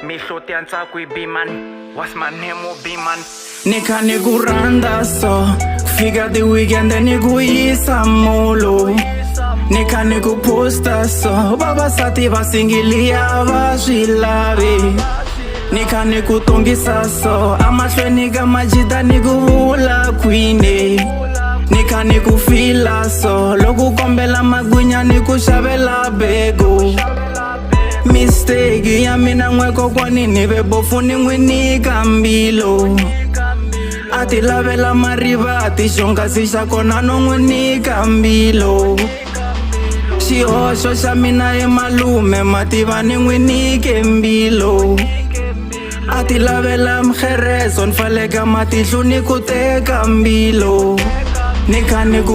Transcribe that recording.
Mihloti yantsako i-B-man. What's my name, B-man? Nika nikuranda so kufika the weekend nikuyisa mulo. Nika nikuposta so vavasati vasingilia vaswilavi. Nika nikutongisa so amahlweni ka majida nikuvula kwini. Nika nikufila so loko kombela magwinya nikuxavela bego. Mistake ya mina n'weko kwani ni ve bofu ni n'wi nyika mbilo. A ti lavela mariva a ti xonghasi xa kona no n'wi nyika mbilo. Xihoxo xa mina e malume mativa ni n'wi nyike mbilo. A ti lavela mkherezo ni faleka matihlo ni ku teka mbilo. Ni kha ni ku